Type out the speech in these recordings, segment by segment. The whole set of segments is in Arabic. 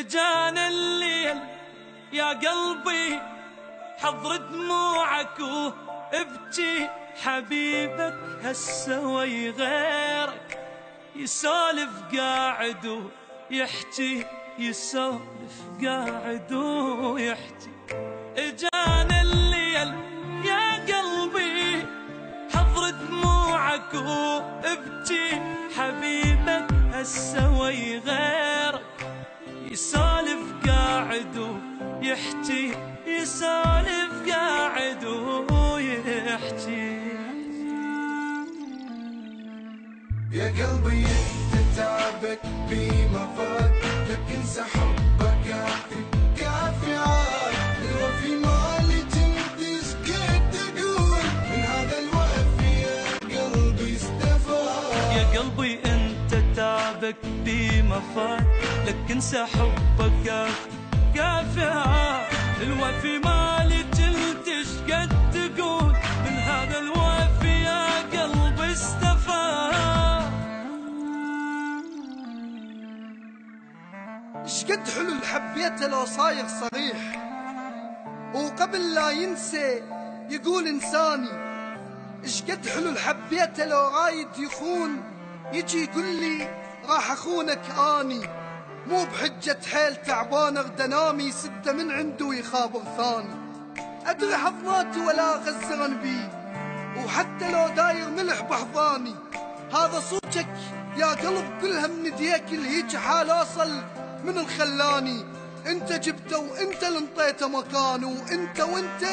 اجانا الليل يا قلبي حضر دموعك وابكي، حبيبك هسه وي غيرك يسولف قاعد ويحكي، يسولف قاعد ويحكي. اجانا الليل يا قلبي حضر دموعك وابكي، حبيبك هسه وي غيرك يسولف قاعد ويحكي، يسولف قاعد ويحكي. يا قلبي انت تعبك بما فات، لكن سحبك كافي كافي عاد. الوفي مالي تنتش قد تقول، من هذا الوفي يا قلبي استفاد. يا قلبي انت تعبك بما فات، لكن سحبك كافي كافي عاد. الوفي مالي تنتش قد تقول، من هذا الوفي يا قلبي استفاد. شقد حلو حبيته لو صايغ صريح، وقبل لا ينسى يقول انساني. شقد حلو حبيته لو رايد يخون، يجي يقول لي راح اخونك اني. مو بحجة حيل تعبان اغدنامي، سده من عنده ويخابر ثاني. ادري حضناتي ولا غزرن بي، وحتى لو داير ملح بحضاني. هذا صوتك يا قلب كلها من يديك، الهيج حال اوصل من الخلاني. انت جبته وانت اللي انطيته مكانه، وانت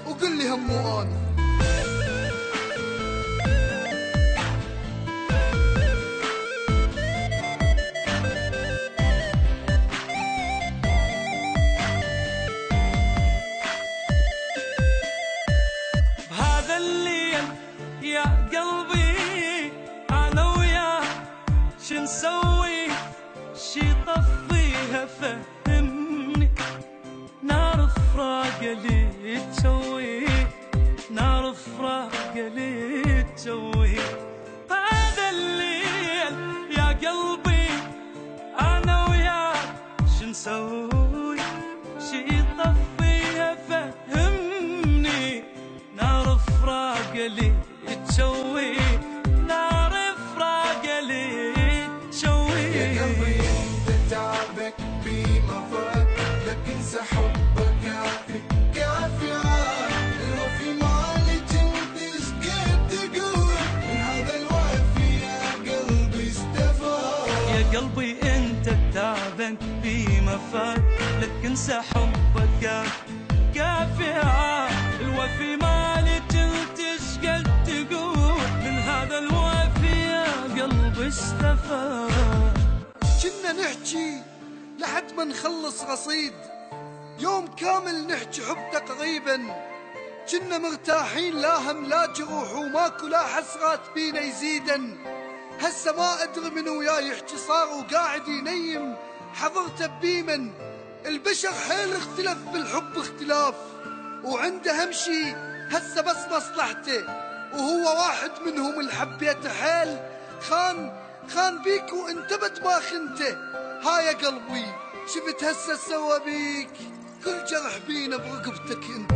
وقل لي همو اني. بهذا الليل يا قلبي انا وياك شنسوي، شي طفيها فهمني. نار فراق لي تسوي، نار فراق لي تسوي. هذا الليل يا قلبي انا وياك شنسوي، شي طفيها فهمني. نار فراق لي تسوي، نار فراق لي تسوي. يا قلبي انت تعبك بما فات، لكن سحبك كافي كافي عاد. الوفي مالي تنتش قد تقول، من هذا الوفي يا قلبي استفاد. يا قلبي انت تعبك بما فات، لكن سحبك كافي عاد. الوفي مالي تنتش قد تقول، من هذا الوفي يا قلبي استفاد. كنا نحكي لحد ما نخلص رصيد، يوم كامل نحكي حب تقريبا. كنا مرتاحين لا هم لا جروح، وماكو لا حسرات بينا يزيدن. هسه ما ادري من وياي يحكي صار وقاعد ينيم حضرته بيمن. البشر حيل اختلف بالحب اختلاف، وعنده هم شي هسه بس مصلحته. وهو واحد منهم اللي حبيته حيل، خان بيك وانتبت ما خنته. ها يا قلبي شفت هسه سوى بيك، كل جرح بينا برقبتك انت.